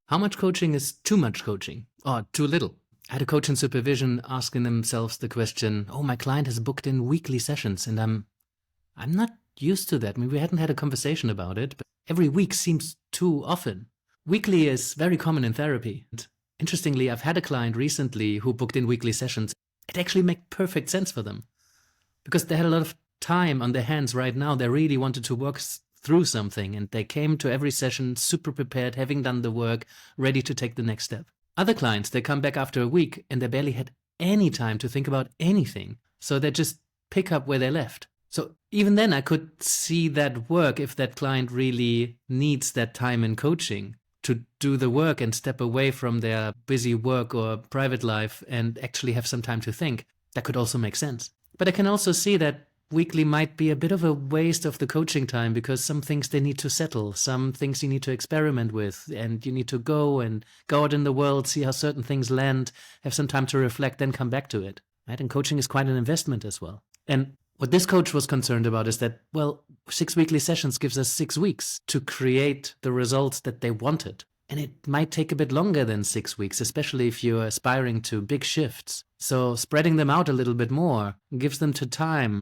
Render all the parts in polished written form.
How much coaching is too much coaching or too little? I had a coach in supervision asking themselves the question, oh, my client has booked in weekly sessions and I'm not used to that. I mean, we hadn't had a conversation about it, but every week seems too often. Weekly is very common in therapy. And interestingly, I've had a client recently who booked in weekly sessions. It actually made perfect sense for them because they had a lot of time on their hands right now. They really wanted to work through something and they came to every session super prepared, having done the work, ready to take the next step. Other clients, they come back after a week and they barely had any time to think about anything. So they just pick up where they left. So even then I could see that work if that client really needs that time in coaching to do the work and step away from their busy work or private life and actually have some time to think. That could also make sense. But I can also see that weekly might be a bit of a waste of the coaching time because some things they need to settle, some things you need to experiment with, and you need to go out in the world, see how certain things land, have some time to reflect, then come back to it. Right? And coaching is quite an investment as well. And what this coach was concerned about is that, well, 6 weekly sessions gives us 6 weeks to create the results that they wanted. And it might take a bit longer than 6 weeks, especially if you're aspiring to big shifts. So spreading them out a little bit more gives them time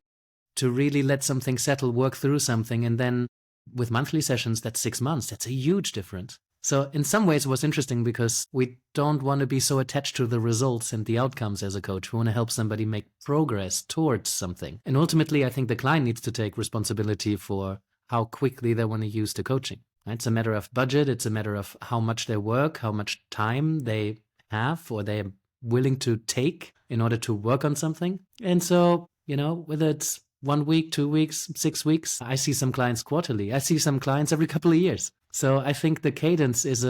to really let something settle, work through something. And then with monthly sessions, that's 6 months. That's a huge difference. So in some ways it was interesting because we don't want to be so attached to the results and the outcomes as a coach. We want to help somebody make progress towards something. And ultimately, I think the client needs to take responsibility for how quickly they want to use the coaching. Right? It's a matter of budget. It's a matter of how much they work, how much time they have or they're willing to take in order to work on something. And so, whether it's 1 week, 2 weeks, 6 weeks. I see some clients quarterly. I see some clients every couple of years. So I think the cadence it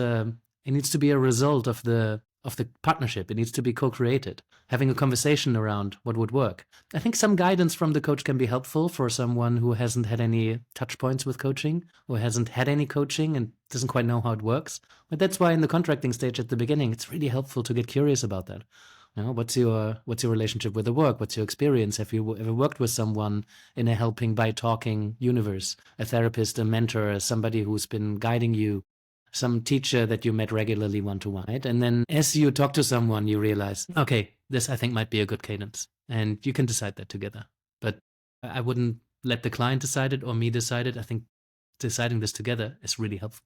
needs to be a result of the partnership. It needs to be co-created, having a conversation around what would work. I think some guidance from the coach can be helpful for someone who hasn't had any touch points with coaching, or hasn't had any coaching and doesn't quite know how it works. But that's why in the contracting stage at the beginning, it's really helpful to get curious about that. What's your relationship with the work? What's your experience? Have you ever worked with someone in a helping by talking universe? A therapist, a mentor, somebody who's been guiding you, some teacher that you met regularly one-to-one, right? And then as you talk to someone, you realize, okay, this I think might be a good cadence. And you can decide that together. But I wouldn't let the client decide it or me decide it. I think deciding this together is really helpful.